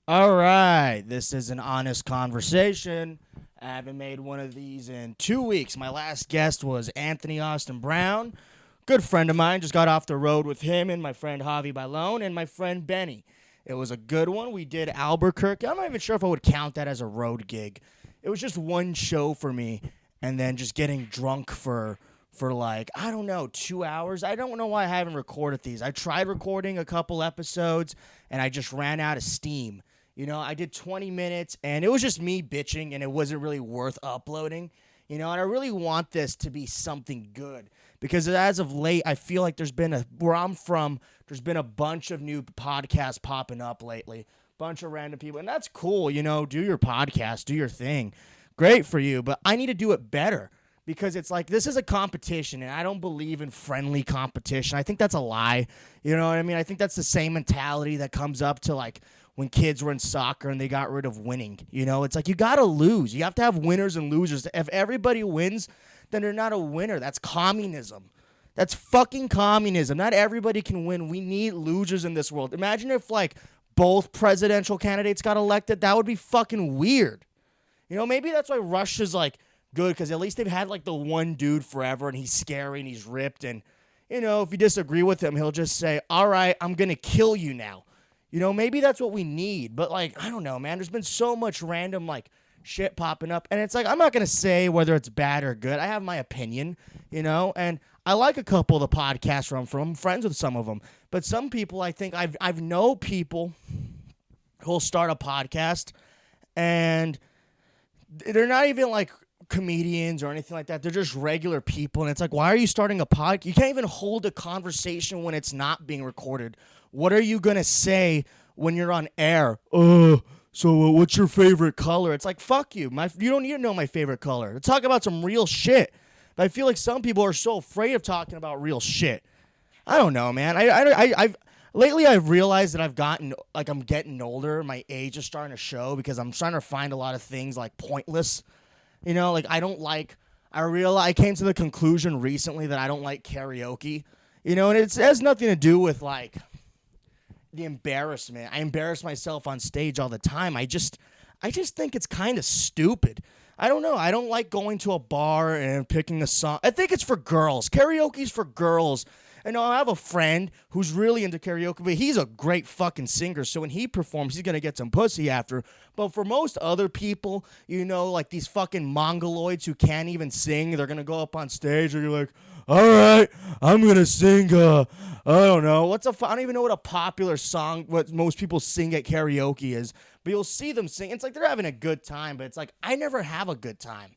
All right, this is an honest conversation. I haven't made one of these in 2 weeks. My last guest was Anthony Austin Brown. Good friend of mine. Just got off the road with him and my friend Javi Balone and my friend Benny. It was a good one. We did Albuquerque. I'm not even sure if I would count that as a road gig. It was just one show for me, and then just getting drunk for like, I don't know, 2 hours. I don't know why I haven't recorded these. I tried recording a couple episodes and I just ran out of steam. I did 20 minutes and it was just me bitching and it wasn't really worth uploading. And I really want this to be something good because as of late, I feel like where I'm from, there's been a bunch of new podcasts popping up lately. Bunch of random people. And that's cool, do your podcast, do your thing. Great for you, but I need to do it better because it's like this is a competition and I don't believe in friendly competition. I think that's a lie. You know what I mean? I think that's the same mentality that comes up to like when kids were in soccer and they got rid of winning. It's like you got to lose. You have to have winners and losers. If everybody wins, then they're not a winner. That's communism. That's fucking communism. Not everybody can win. We need losers in this world. Imagine if like both presidential candidates got elected. That would be fucking weird. Maybe that's why Russia's like good because at least they've had like the one dude forever and he's scary and he's ripped. And, if you disagree with him, he'll just say, all right, I'm going to kill you now. Maybe that's what we need. But, like, I don't know, man. There's been so much random, like, shit popping up. And it's like, I'm not going to say whether it's bad or good. I have my opinion, And I like a couple of the podcasts where I'm from. I'm friends with some of them. But some people, I think, I've know people who'll start a podcast and they're not even, like, comedians or anything like that. They're just regular people. And it's like, why are you starting a podcast? You can't even hold a conversation when it's not being recorded. What are you going to say when you're on air? So what's your favorite color? It's like, fuck you. You don't need to know my favorite color. Let's talk about some real shit. But I feel like some people are so afraid of talking about real shit. I don't know, man. Lately I've realized that I'm getting older. My age is starting to show because I'm trying to find a lot of things like pointless. Like I came to the conclusion recently that I don't like karaoke. And it has nothing to do with like the embarrassment. I embarrass myself on stage all the time. I just think it's kind of stupid. I don't know. I don't like going to a bar and picking a song. I think it's for girls. Karaoke's for girls. I have a friend who's really into karaoke, but he's a great fucking singer. So when he performs, he's going to get some pussy after. But for most other people, like these fucking mongoloids who can't even sing, they're going to go up on stage and you're like, all right, I'm going to sing, I don't know. I don't even know what a popular song, what most people sing at karaoke is. But you'll see them sing. It's like they're having a good time, but it's like I never have a good time.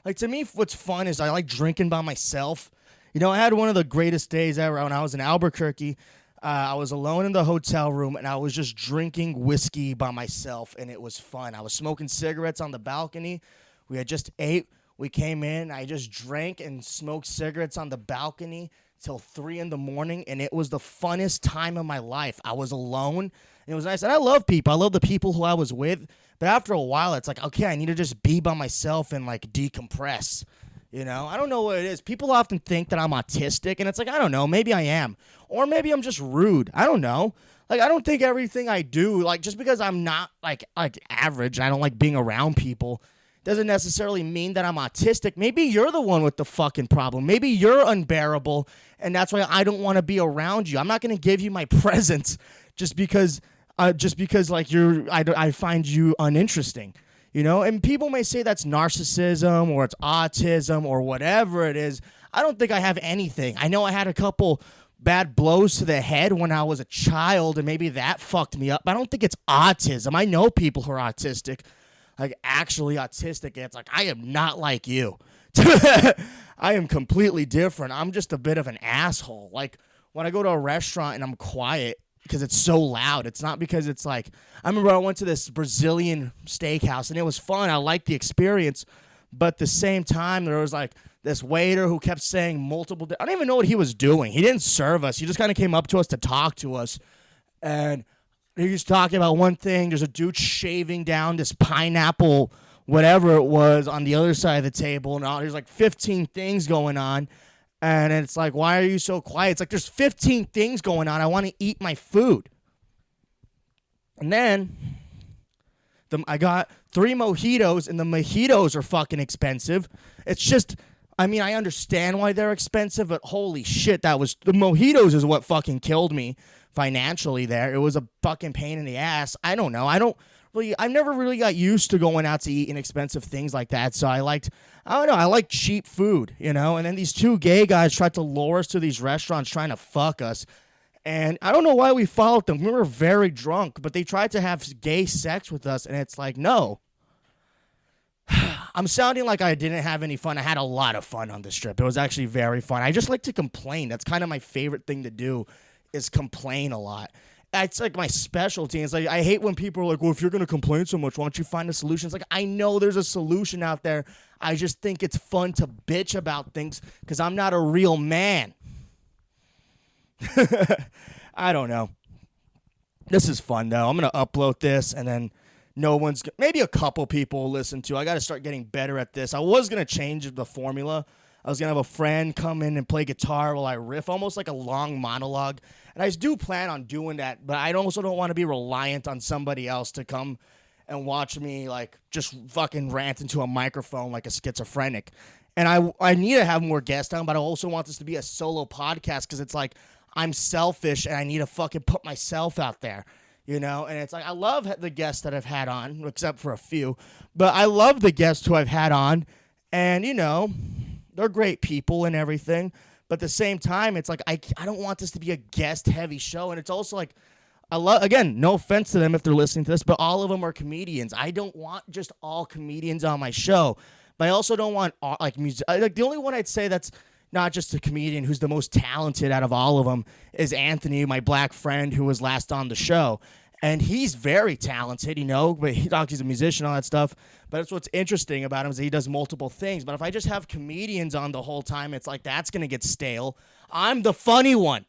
Like to me, what's fun is I like drinking by myself. I had one of the greatest days ever when I was in Albuquerque. I was alone in the hotel room, and I was just drinking whiskey by myself, and it was fun. I was smoking cigarettes on the balcony. We had just ate. We came in. I just drank and smoked cigarettes on the balcony till 3 in the morning, and it was the funnest time of my life. I was alone, and it was nice. And I love people. I love the people who I was with. But after a while, it's like, okay, I need to just be by myself and, like, decompress. I don't know what it is. People often think that I'm autistic, and it's like, I don't know. Maybe I am. Or maybe I'm just rude. I don't know. Like, I don't think everything I do, like, just because I'm not, like average, I don't like being around people, doesn't necessarily mean that I'm autistic. Maybe you're the one with the fucking problem. Maybe you're unbearable, and that's why I don't want to be around you. I'm not going to give you my presence just because like I find you uninteresting. And people may say that's narcissism or it's autism or whatever it is. I don't think I have anything. I know I had a couple bad blows to the head when I was a child, and maybe that fucked me up. But I don't think it's autism. I know people who are autistic, like actually autistic. It's like, I am not like you. I am completely different. I'm just a bit of an asshole. Like when I go to a restaurant and I'm quiet, because it's so loud. It's not because it's like, I remember I went to this Brazilian steakhouse and it was fun. I liked the experience. But at the same time, there was like this waiter who kept saying multiple, I don't even know what he was doing. He didn't serve us. He just kind of came up to us to talk to us. And he was talking about one thing. There's a dude shaving down this pineapple, whatever it was, on the other side of the table. And there's like 15 things going on. And it's like, why are you so quiet? It's like, there's 15 things going on. I want to eat my food. And then I got 3 mojitos, and the mojitos are fucking expensive. It's just, I mean, I understand why they're expensive, but holy shit, the mojitos is what fucking killed me financially there. It was a fucking pain in the ass. I don't know. I've never really got used to going out to eat inexpensive things like that. So I like cheap food, you know? And then these 2 gay guys tried to lure us to these restaurants trying to fuck us. And I don't know why we followed them. We were very drunk, but they tried to have gay sex with us, and it's like, no. I'm sounding like I didn't have any fun. I had a lot of fun on this trip. It was actually very fun. I just like to complain. That's kind of my favorite thing to do, is complain a lot. It's like my specialty. It's like I hate when people are like, well, if you're going to complain so much, why don't you find a solution? It's like, I know there's a solution out there. I just think it's fun to bitch about things because I'm not a real man. I don't know. This is fun, though. I'm going to upload this, and then maybe a couple people will listen to. I got to start getting better at this. I was going to change the formula. I was going to have a friend come in and play guitar while I riff, almost like a long monologue. And I do plan on doing that, but I also don't want to be reliant on somebody else to come and watch me, like, just fucking rant into a microphone like a schizophrenic. And I need to have more guests on, but I also want this to be a solo podcast because it's like I'm selfish and I need to fucking put myself out there, you know? And it's like I love the guests that I've had on, except for a few, but I love the guests who I've had on, and, you know, they're great people and everything, but at the same time, it's like I don't want this to be a guest-heavy show, and it's also like again, no offense to them if they're listening to this, but all of them are comedians. I don't want just all comedians on my show, but I also don't want like music. Like the only one I'd say that's not just a comedian who's the most talented out of all of them is Anthony, my black friend who was last on the show. And he's very talented, you know, but he's a musician, all that stuff. But that's what's interesting about him is that he does multiple things. But if I just have comedians on the whole time, it's like that's going to get stale. I'm the funny one.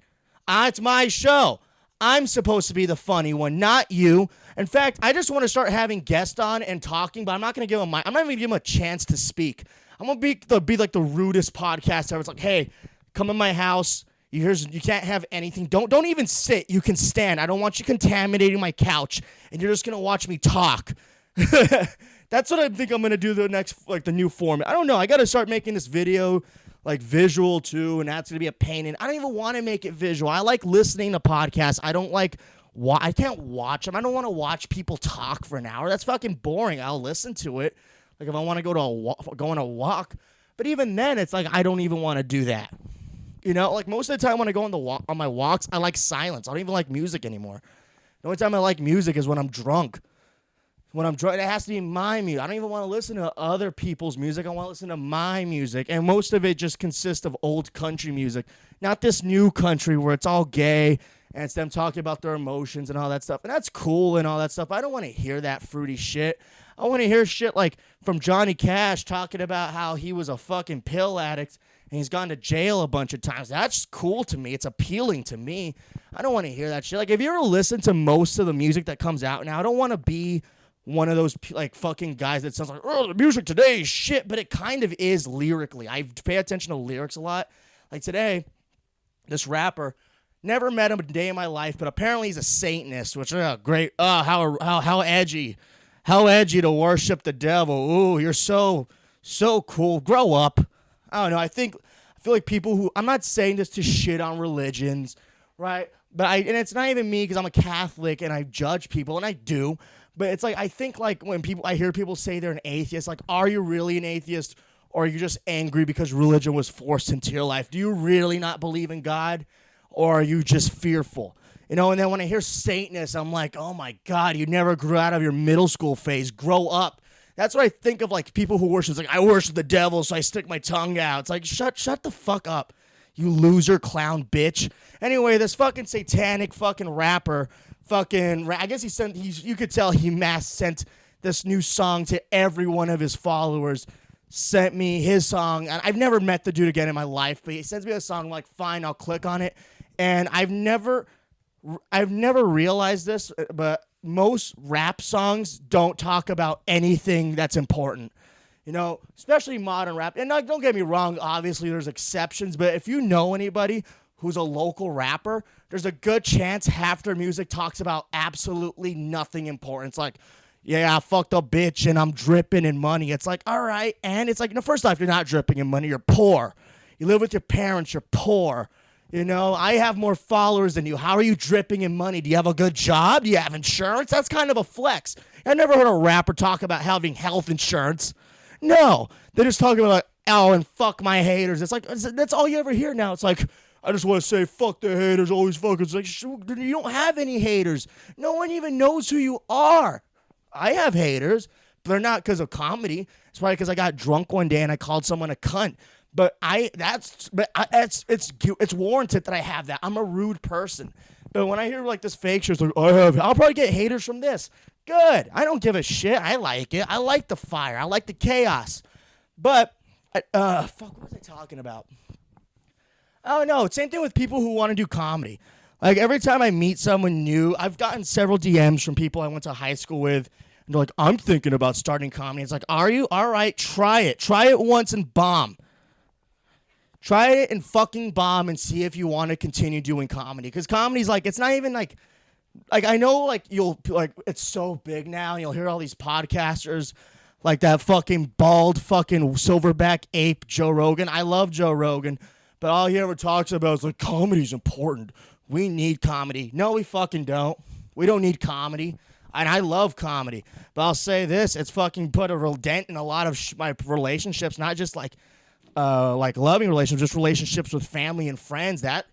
It's my show. I'm supposed to be the funny one, not you. In fact, I just want to start having guests on and talking, but I'm not going to give them I'm not even going to give them a chance to speak. I'm going to be like the rudest podcast ever. It's like, hey, come in my house. You can't have anything. Don't even sit. You can stand. I don't want you contaminating my couch, and you're just going to watch me talk. That's what I think I'm going to do the new format. I don't know. I got to start making this video like visual too, and that's going to be a pain. And I don't even want to make it visual. I like listening to podcasts. I don't like I can't watch them. I don't want to watch people talk for an hour. That's fucking boring. I'll listen to it. Like if I want to go on a walk. But even then, it's like I don't even want to do that. You know, like most of the time when I go on my walks, I like silence. I don't even like music anymore. The only time I like music is when I'm drunk. When I'm drunk, it has to be my music. I don't even want to listen to other people's music. I want to listen to my music. And most of it just consists of old country music. Not this new country where it's all gay and it's them talking about their emotions and all that stuff. And that's cool and all that stuff. I don't want to hear that fruity shit. I want to hear shit like from Johnny Cash talking about how he was a fucking pill addict and he's gone to jail a bunch of times. That's cool to me. It's appealing to me. I don't want to hear that shit. Like, if you ever listen to most of the music that comes out now, I don't want to be one of those, like, fucking guys that sounds like, oh, the music today is shit, but it kind of is lyrically. I pay attention to lyrics a lot. Like, today, this rapper, never met him a day in my life, but apparently he's a Satanist, which, great. How edgy. How edgy to worship the devil. Ooh, you're so cool. Grow up. I don't know. I feel like people who, I'm not saying this to shit on religions, right? But and it's not even me because I'm a Catholic and I judge people, and I do. But it's like, I think like when I hear people say they're an atheist, like, are you really an atheist? Or are you just angry because religion was forced into your life? Do you really not believe in God? Or are you just fearful? You know, and then when I hear Satanists, I'm like, oh my God, you never grew out of your middle school phase. Grow up. That's what I think of, like, people who worship. It's like, I worship the devil, so I stick my tongue out. It's like, shut the fuck up, you loser clown bitch. Anyway, this fucking satanic fucking rapper, I guess you could tell he sent this new song to every one of his followers, sent me his song, and I've never met the dude again in my life, but he sends me a song, I'm like, fine, I'll click on it, and I've never realized this, but most rap songs don't talk about anything that's important, you know, especially modern rap. And don't get me wrong, obviously there's exceptions, but if you know anybody who's a local rapper, there's a good chance half their music talks about absolutely nothing important. It's like, yeah, I fucked a bitch and I'm dripping in money. It's like, all right. And it's like, no, first off, you're not dripping in money. You're poor. You live with your parents. You're poor. You know, I have more followers than you. How are you dripping in money? Do you have a good job? Do you have insurance? That's kind of a flex. I never heard a rapper talk about having health insurance. No, they're just talking about, like, oh, and fuck my haters. It's like, that's all you ever hear now. It's like, I just want to say fuck the haters. Always fucking. It's like, you don't have any haters. No one even knows who you are. I have haters, but they're not because of comedy. It's probably because I got drunk one day and I called someone a cunt. It's warranted that I have that. I'm a rude person. But when I hear like this fake shit, it's like, I'll probably get haters from this. Good. I don't give a shit. I like it. I like the fire. I like the chaos. But, what was I talking about? Oh, no. Same thing with people who want to do comedy. Like, every time I meet someone new, I've gotten several DMs from people I went to high school with. And they're like, I'm thinking about starting comedy. It's like, are you? All right, try it. Try it once and bomb. Try it and fucking bomb and see if you want to continue doing comedy. Because comedy's like, it's not even like I know like you'll, like, it's so big now. And you'll hear all these podcasters like that fucking bald fucking silverback ape Joe Rogan. I love Joe Rogan. But all he ever talks about is like, comedy's important. We need comedy. No, we fucking don't. We don't need comedy. And I love comedy. But I'll say this. It's fucking put a real dent in a lot of my relationships. Not just like loving relationships, just relationships with family and friends. That's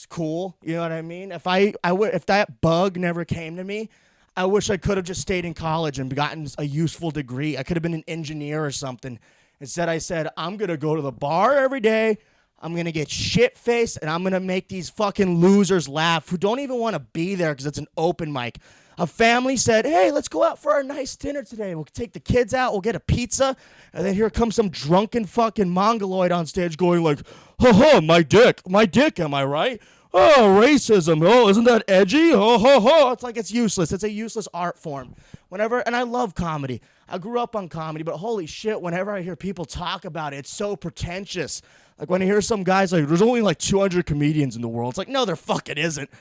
cool. You know what I mean? If if that bug never came to me, I wish I could have just stayed in college and gotten a useful degree. I could have been an engineer or something. Instead, I said, I'm going to go to the bar every day. I'm going to get shit-faced, and I'm going to make these fucking losers laugh who don't even want to be there because it's an open mic. A family said, hey, let's go out for a nice dinner today. We'll take the kids out. We'll get a pizza. And then here comes some drunken fucking mongoloid on stage going like, ha, my dick, am I right? Oh, racism. Oh, isn't that edgy? Oh. It's like it's useless. It's a useless art form. And I love comedy. I grew up on comedy, but holy shit, whenever I hear people talk about it, it's so pretentious. Like when I hear some guys like, there's only like 200 comedians in the world. It's like, no, there fucking isn't.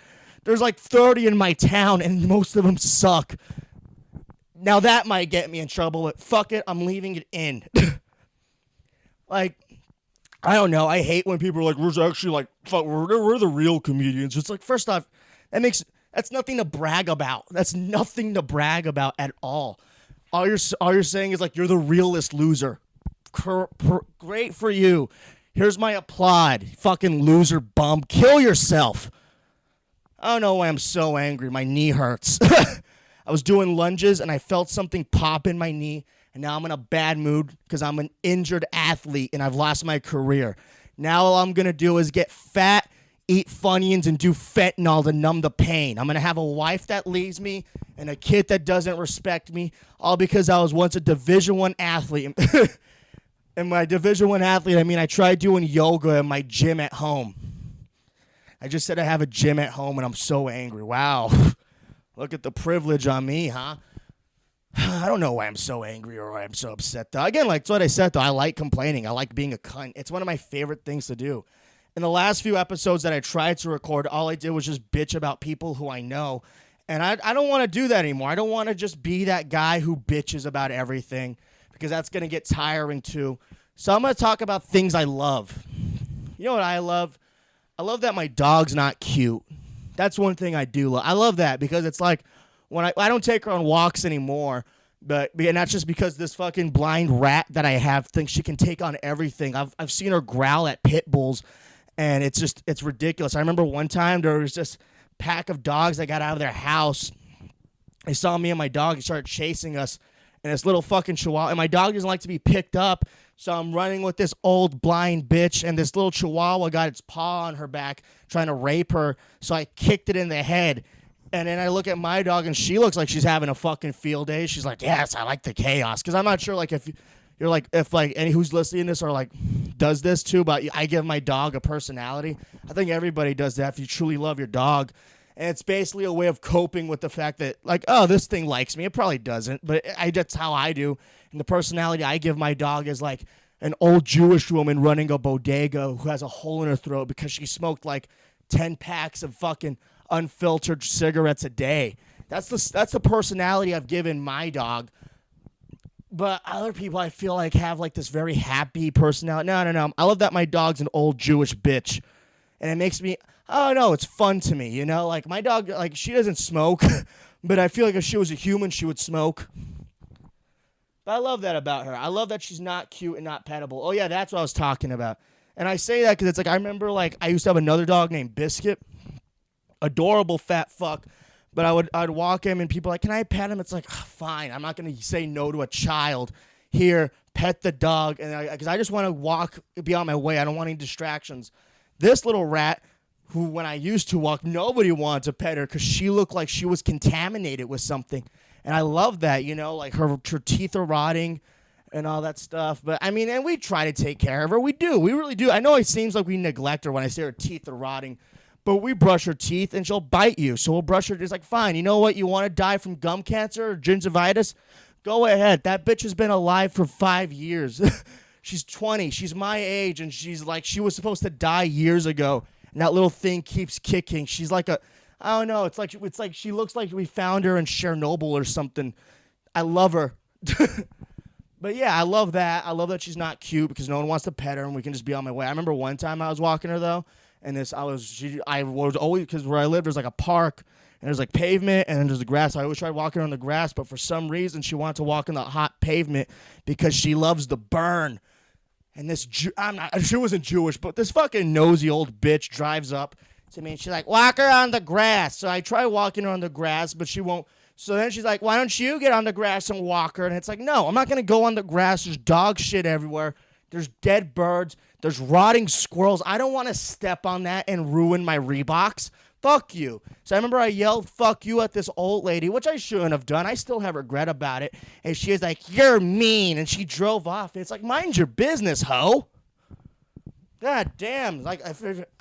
There's like 30 in my town, and most of them suck. Now that might get me in trouble, but fuck it, I'm leaving it in. Like, I don't know. I hate when people are like, we're actually like, fuck, we're the real comedians. It's like, first off, that's nothing to brag about. That's nothing to brag about at all. All you're saying is like, you're the realest loser. Great for you. Here's my applaud. Fucking loser bum. Kill yourself. I don't know why I'm so angry. My knee hurts. I was doing lunges and I felt something pop in my knee, and now I'm in a bad mood because I'm an injured athlete and I've lost my career. Now all I'm going to do is get fat, eat Funyuns, and do fentanyl to numb the pain. I'm going to have a wife that leaves me and a kid that doesn't respect me, all because I was once a Division I athlete. And my Division I athlete, I mean, I tried doing yoga in my gym at home. I just said I have a gym at home, and I'm so angry. Wow. Look at the privilege on me, huh? I don't know why I'm so angry or why I'm so upset, though. Again, like, that's what I said, though. I like complaining. I like being a cunt. It's one of my favorite things to do. In the last few episodes that I tried to record, all I did was just bitch about people who I know. And I don't want to do that anymore. I don't want to just be that guy who bitches about everything, because that's going to get tiring, too. So I'm going to talk about things I love. You know what I love? I love that my dog's not cute. That's one thing I do love. I love that because it's like when I don't take her on walks anymore, and that's just because this fucking blind rat that I have thinks she can take on everything. I've seen her growl at pit bulls, and it's ridiculous. I remember one time there was this pack of dogs that got out of their house. They saw me and my dog and started chasing us, and this little fucking chihuahua, and my dog doesn't like to be picked up. So I'm running with this old blind bitch, and this little chihuahua got its paw on her back trying to rape her. So I kicked it in the head. And then I look at my dog, and she looks like she's having a fucking field day. She's like, yes, I like the chaos. Because I'm not sure, like, if you're like, if like any who's listening to this or like does this too, but I give my dog a personality. I think everybody does that if you truly love your dog. And it's basically a way of coping with the fact that, like, oh, this thing likes me. It probably doesn't, but that's how I do. And the personality I give my dog is like, an old Jewish woman running a bodega who has a hole in her throat because she smoked like 10 packs of fucking unfiltered cigarettes a day. That's the personality I've given my dog. But other people I feel like have like this very happy personality. No. I love that my dog's an old Jewish bitch. And it makes me, I don't know, it's fun to me, you know? Like my dog, like she doesn't smoke, but I feel like if she was a human, she would smoke. But I love that about her. I love that she's not cute and not pettable. Oh yeah, that's what I was talking about. And I say that because it's like, I remember like I used to have another dog named Biscuit. Adorable fat fuck. But I'd walk him and people are like, can I pet him? It's like, oh, fine. I'm not going to say no to a child. Here, pet the dog. And because I just want to walk, be on my way. I don't want any distractions. This little rat, who when I used to walk, nobody wanted to pet her because she looked like she was contaminated with something. And I love that, you know, like her teeth are rotting and all that stuff. But I mean, and we try to take care of her. We do. We really do. I know it seems like we neglect her when I say her teeth are rotting. But we brush her teeth, and she'll bite you. So we'll brush her. It's like, fine, you know what? You want to die from gum cancer or gingivitis? Go ahead. That bitch has been alive for 5 years. She's 20. She's my age, and she's like, she was supposed to die years ago. And that little thing keeps kicking. She's like I don't know. It's like she looks like we found her in Chernobyl or something. I love her. But yeah, I love that. I love that she's not cute because no one wants to pet her, and we can just be on my way. I remember one time I was walking her, though. And I was always, because where I live, there's like a park, and there's like pavement, and then there's the grass. So I always tried walking on the grass, but for some reason, she wanted to walk on the hot pavement because she loves the burn. And she wasn't Jewish, but this fucking nosy old bitch drives up to me, and she's like, walk her on the grass. So I try walking her on the grass, but she won't. So then she's like, why don't you get on the grass and walk her? And it's like, no, I'm not going to go on the grass. There's dog shit everywhere. There's dead birds. There's rotting squirrels. I don't want to step on that and ruin my Reeboks. Fuck you. So I remember I yelled, fuck you at this old lady, which I shouldn't have done. I still have regret about it. And she was like, you're mean. And she drove off. And it's like, mind your business, ho. God damn. Like,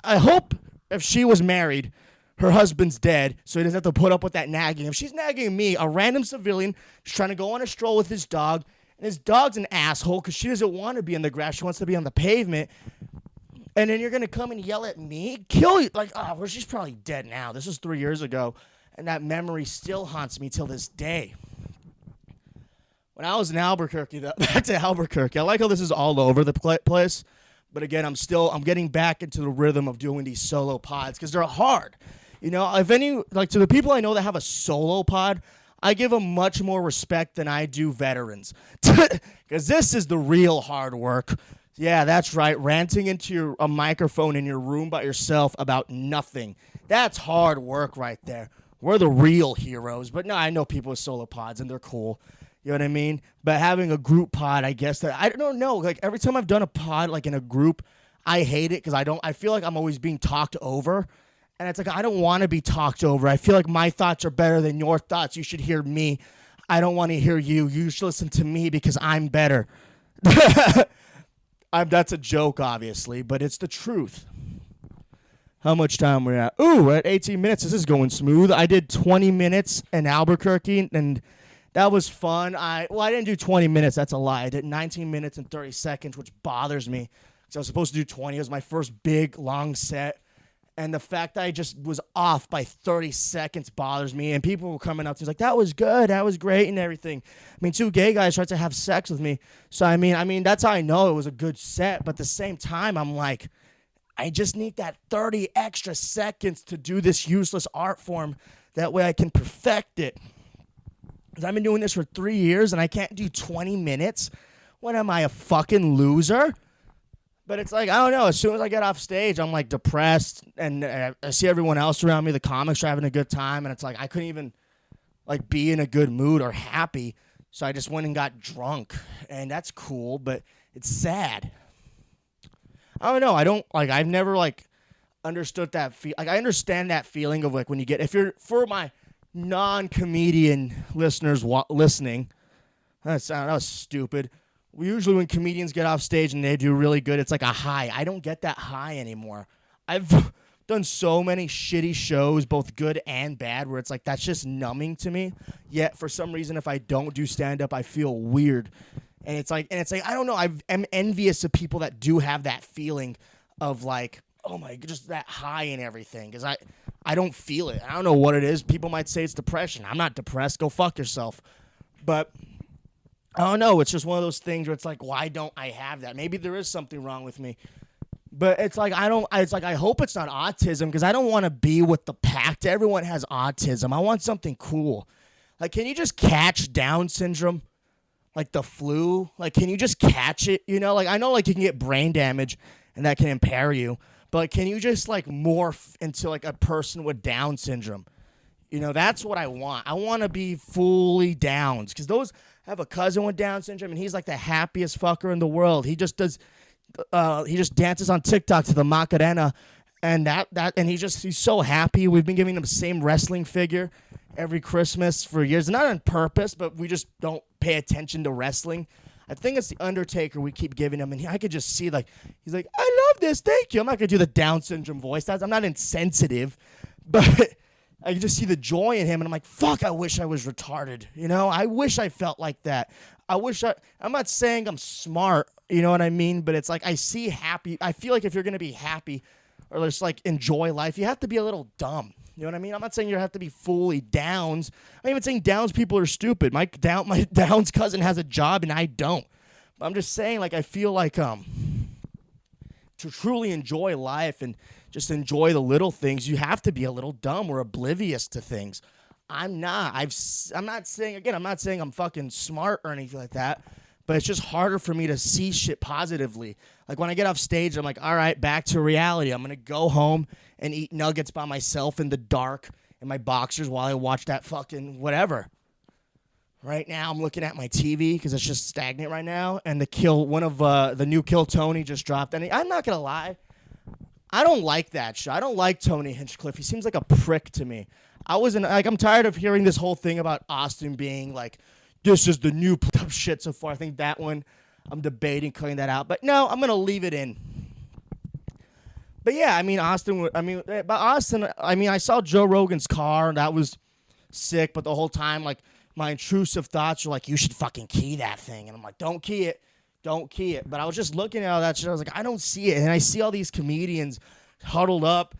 I hope if she was married, her husband's dead, so he doesn't have to put up with that nagging. If she's nagging me, a random civilian, she's trying to go on a stroll with his dog, and his dog's an asshole because she doesn't want to be in the grass. She wants to be on the pavement. And then you're going to come and yell at me? Kill you. Like, oh, well, she's probably dead now. This was 3 years ago. And that memory still haunts me till this day. When I was in Albuquerque, back to Albuquerque, I like how this is all over the place. But again, I'm getting back into the rhythm of doing these solo pods because they're hard. You know, to the people I know that have a solo pod, I give them much more respect than I do veterans. Because this is the real hard work. Yeah, that's right. Ranting into a microphone in your room by yourself about nothing. That's hard work right there. We're the real heroes. But no, I know people with solo pods, and they're cool. You know what I mean? But having a group pod, I guess that I don't know. Like every time I've done a pod, like in a group, I hate it because I feel like I'm always being talked over. And it's like, I don't want to be talked over. I feel like my thoughts are better than your thoughts. You should hear me. I don't want to hear you. You should listen to me because I'm better. That's a joke, obviously, but it's the truth. How much time we're at? Ooh, we're at 18 minutes. This is going smooth. I did 20 minutes in Albuquerque, and that was fun. I didn't do 20 minutes. That's a lie. I did 19 minutes and 30 seconds, which bothers me because I was supposed to do 20. It was my first big, long set. And the fact that I just was off by 30 seconds bothers me. And people were coming up to me like, that was good, that was great and everything. I mean, 2 gay guys tried to have sex with me. So, I mean, that's how I know it was a good set. But at the same time, I'm like, I just need that 30 extra seconds to do this useless art form. That way I can perfect it. Because I've been doing this for 3 years and I can't do 20 minutes. What am I, a fucking loser? But it's like, I don't know, as soon as I get off stage, I'm like depressed, and I see everyone else around me, the comics are having a good time, and it's like I couldn't even like be in a good mood or happy, so I just went and got drunk, and that's cool, but it's sad. I don't know, I've never like understood that I understand that feeling of like when you get, for my non-comedian listeners listening, that was stupid. Usually when comedians get off stage and they do really good, it's like a high. I don't get that high anymore. I've done so many shitty shows, both good and bad, where it's like that's just numbing to me. Yet for some reason, if I don't do stand-up, I feel weird. And it's like, I don't know. I'm envious of people that do have that feeling of like, oh my, just that high and everything. Because I don't feel it. I don't know what it is. People might say it's depression. I'm not depressed. Go fuck yourself. But I don't know. It's just one of those things where it's like, why don't I have that? Maybe there is something wrong with me. But it's like, I hope it's not autism, because I don't want to be with the pack. Everyone has autism. I want something cool. Like, can you just catch Down syndrome? Like the flu? Like, can you just catch it? You know, like, I know, like, you can get brain damage and that can impair you. But like, can you just, like, morph into, like, a person with Down syndrome? You know, that's what I want. I want to be fully Downs. Because I have a cousin with Down syndrome, and he's, like, the happiest fucker in the world. He just dances on TikTok to the Macarena, and and he's so happy. We've been giving him the same wrestling figure every Christmas for years. Not on purpose, but we just don't pay attention to wrestling. I think it's the Undertaker we keep giving him, and I could just see, like, he's like, I love this, thank you. I'm not gonna do the Down syndrome voice. I'm not insensitive, but I can just see the joy in him, and I'm like, fuck, I wish I was retarded. You know, I wish I felt like that. I'm not saying I'm smart, you know what I mean? But it's like, I feel like if you're going to be happy or just like enjoy life, you have to be a little dumb. You know what I mean? I'm not saying you have to be fully Downs. I'm even saying Downs people are stupid. My Downs cousin has a job and I don't. But I'm just saying, like, I feel like to truly enjoy life and just enjoy the little things, you have to be a little dumb or oblivious to things. I'm not. I'm not saying I'm fucking smart or anything like that, but it's just harder for me to see shit positively. Like, when I get off stage, I'm like, all right, back to reality. I'm going to go home and eat nuggets by myself in the dark in my boxers while I watch that fucking whatever. Right now, I'm looking at my TV because it's just stagnant right now, and the new Kill Tony just dropped. And I'm not going to lie, I don't like that show. I don't like Tony Hinchcliffe. He seems like a prick to me. I'm tired of hearing this whole thing about Austin being like, this is the new shit so far. I think that one, I'm debating cutting that out. But no, I'm going to leave it in. But yeah, I mean, I saw Joe Rogan's car, and that was sick. But the whole time, like, my intrusive thoughts were like, you should fucking key that thing. And I'm like, don't key it. Don't key it. But I was just looking at all that shit. I was like, I don't see it. And I see all these comedians huddled up.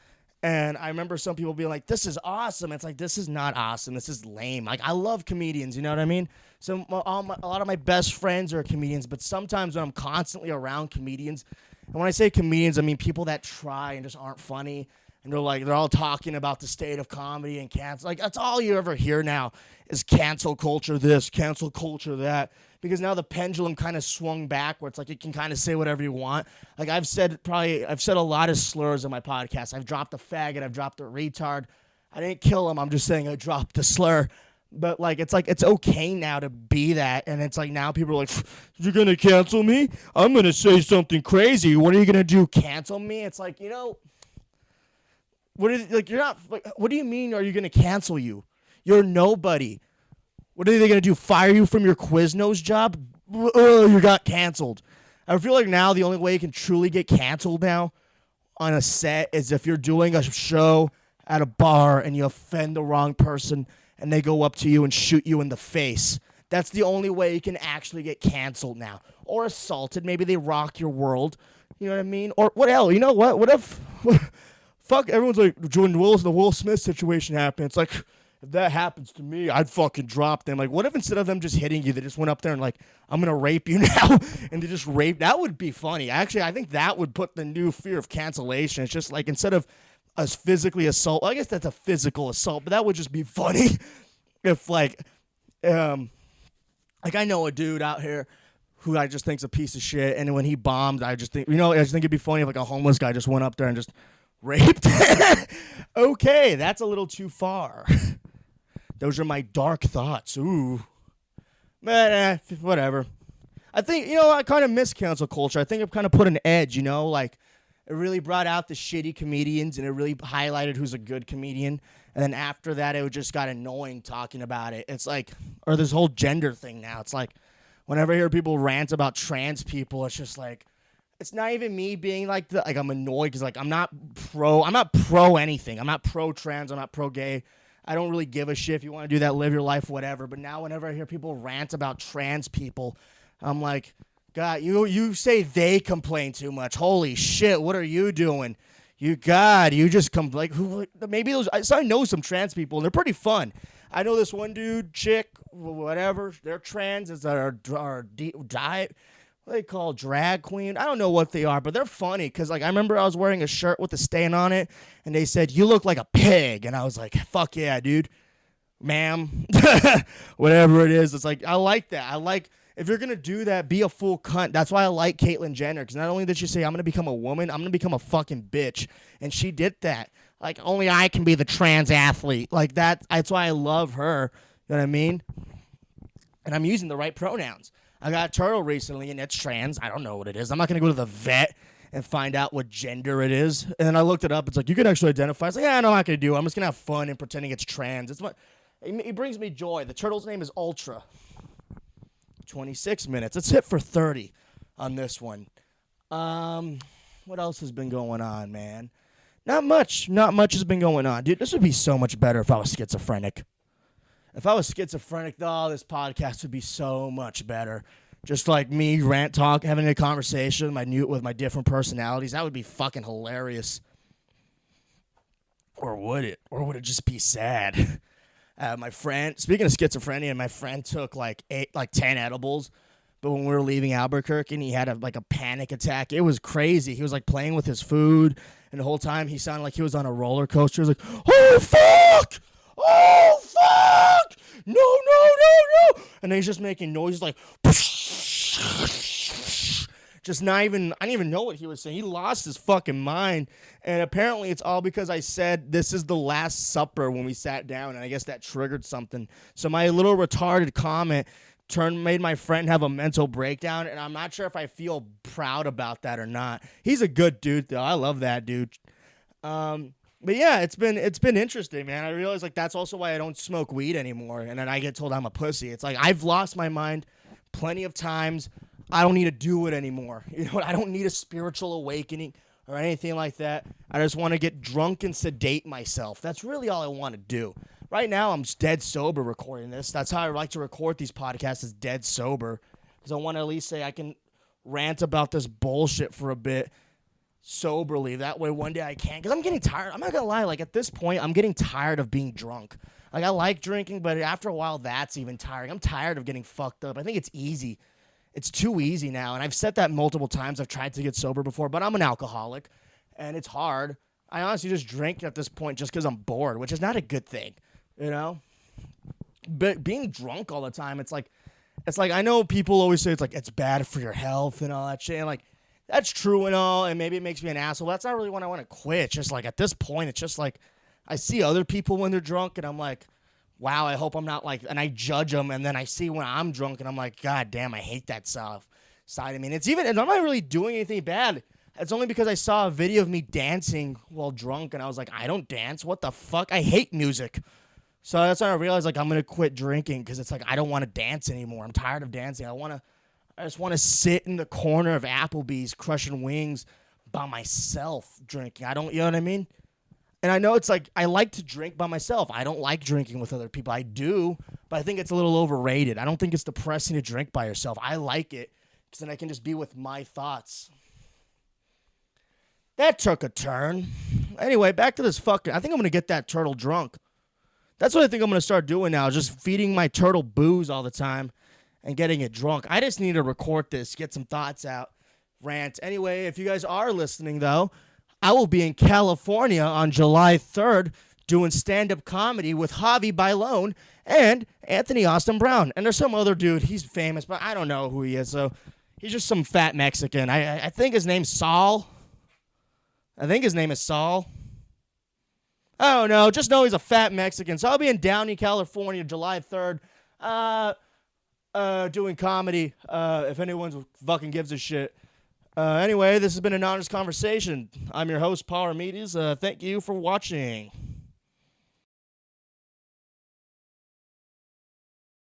And I remember some people being like, this is awesome. It's like, this is not awesome. This is lame. Like, I love comedians. You know what I mean? So a lot of my best friends are comedians. But sometimes when I'm constantly around comedians, and when I say comedians, I mean people that try and just aren't funny. And they're all talking about the state of comedy and cancel. Like, that's all you ever hear now is cancel culture this, cancel culture that. Because now the pendulum kind of swung back where it's like you can kind of say whatever you want. Like, I've said a lot of slurs on my podcast. I've dropped a faggot. I've dropped a retard. I didn't kill him. I'm just saying I dropped a slur. But, like, it's okay now to be that. And it's like now people are like, you're going to cancel me? I'm going to say something crazy. What are you going to do, cancel me? It's like, you know, what do you mean are you going to cancel you? You're nobody. What are they going to do, fire you from your Quiznos job? You got canceled. I feel like now the only way you can truly get canceled now on a set is if you're doing a show at a bar and you offend the wrong person and they go up to you and shoot you in the face. That's the only way you can actually get canceled now. Or assaulted. Maybe they rock your world. You know what I mean? Or what else? You know what? What if... Fuck, everyone's like, when the Will Smith situation happened, it's like... If that happens to me, I'd fucking drop them. Like, what if instead of them just hitting you, they just went up there and like, I'm going to rape you now, and they just rape? That would be funny. Actually, I think that would put the new fear of cancellation. It's just like, instead of us physically assault, well, I guess that's a physical assault, but that would just be funny if like I know a dude out here who I just think's a piece of shit, and when he bombed, I just think it'd be funny if like a homeless guy just went up there and just raped. Okay, that's a little too far. Those are my dark thoughts. Ooh. But, whatever. I think, I kind of miss cancel culture. I think I've kind of put an edge, like, it really brought out the shitty comedians, and it really highlighted who's a good comedian. And then after that, it just got annoying talking about it. It's like, or this whole gender thing now. It's like, whenever I hear people rant about trans people, it's just like, it's not even me being like I'm annoyed because, like, I'm not pro anything. I'm not pro trans. I'm not pro gay. I don't really give a shit. If you want to do that, live your life, whatever. But now whenever I hear people rant about trans people, I'm like, God, you say they complain too much. Holy shit, what are you doing? You just come like who? Maybe those. So I know some trans people, and they're pretty fun. I know this one dude, chick, whatever. They're trans. It's our diet. What they call drag queen. I don't know what they are, but they're funny because like I remember I was wearing a shirt with a stain on it, and they said you look like a pig, and I was like, fuck yeah, dude, ma'am, whatever it is. It's like I like that. I like. If you're going to do that, be a full cunt. That's why I like Caitlyn Jenner, because not only did she say, I'm going to become a woman, I'm going to become a fucking bitch. And she did that. Like, only I can be the trans athlete. Like, that's why I love her. You know what I mean? And I'm using the right pronouns. I got a turtle recently, and it's trans. I don't know what it is. I'm not going to go to the vet and find out what gender it is. And then I looked it up. It's like, you can actually identify. It's like, yeah, no, I'm not going to do it. I'm just going to have fun and pretending it's trans. It brings me joy. The turtle's name is Ultra. 26 minutes. Let's hit for 30 on this one. What else has been going on, man? Not much. Not much has been going on. Dude, this would be so much better if I was schizophrenic. If I was schizophrenic, though, this podcast would be so much better. Just like me, rant talk, having a conversation with my different personalities. That would be fucking hilarious. Or would it? Or would it just be sad? My friend, speaking of schizophrenia, my friend took like 10 edibles, but when we were leaving Albuquerque, and he had a panic attack. It was crazy. He was like playing with his food, and the whole time he sounded like he was on a roller coaster. He was like, "Oh fuck! Oh fuck! No, no, no, no!" And then he's just making noises like, just not even. I didn't even know what he was saying. He lost his fucking mind. And apparently it's all because I said this is the Last Supper when we sat down, and I guess that triggered something. So my little retarded comment made my friend have a mental breakdown, and I'm not sure if I feel proud about that or not. He's a good dude, though. I love that dude. But yeah, it's been interesting, man. I realize like that's also why I don't smoke weed anymore, and then I get told I'm a pussy. It's like I've lost my mind plenty of times. I don't need to do it anymore. You know what? I don't need a spiritual awakening or anything like that. I just want to get drunk and sedate myself. That's really all I want to do. Right now, I'm dead sober recording this. That's how I like to record these podcasts, is dead sober. Because I want to at least say I can rant about this bullshit for a bit soberly. That way one day I can. Because I'm getting tired. I'm not going to lie. Like at this point, I'm getting tired of being drunk. Like I like drinking, but after a while, that's even tiring. I'm tired of getting fucked up. I think it's easy. It's too easy now, and I've said that multiple times. I've tried to get sober before, but I'm an alcoholic, and it's hard. I honestly just drink at this point just because I'm bored, which is not a good thing, you know? But being drunk all the time, it's like I know people always say it's bad for your health and all that shit, and like that's true and all, and maybe it makes me an asshole. That's not really when I want to quit. Just like at this point, it's just like I see other people when they're drunk, and I'm like, wow, I hope I'm not like, and I judge them, and then I see when I'm drunk, and I'm like, God damn, I hate that side of me. And I'm not really doing anything bad. It's only because I saw a video of me dancing while drunk, and I was like, I don't dance. What the fuck? I hate music. So that's when I realized, like, I'm going to quit drinking, because it's like, I don't want to dance anymore. I'm tired of dancing. I just want to sit in the corner of Applebee's crushing wings by myself drinking. You know what I mean? And I know it's like, I like to drink by myself. I don't like drinking with other people. I do, but I think it's a little overrated. I don't think it's depressing to drink by yourself. I like it, because then I can just be with my thoughts. That took a turn. Anyway, back to this fucking, I think I'm going to get that turtle drunk. That's what I think I'm going to start doing now, just feeding my turtle booze all the time and getting it drunk. I just need to record this, get some thoughts out, rant. Anyway, if you guys are listening, though, I will be in California on July 3rd doing stand-up comedy with Javi Bailon and Anthony Austin Brown. And there's some other dude. He's famous, but I don't know who he is. So he's just some fat Mexican. I think his name's Saul. I think his name is Saul. I don't know. Just know he's a fat Mexican. So I'll be in Downey, California, July 3rd doing comedy if anyone fucking gives a shit. Anyway, this has been an honest conversation. I'm your host, Paul Armides. Thank you for watching.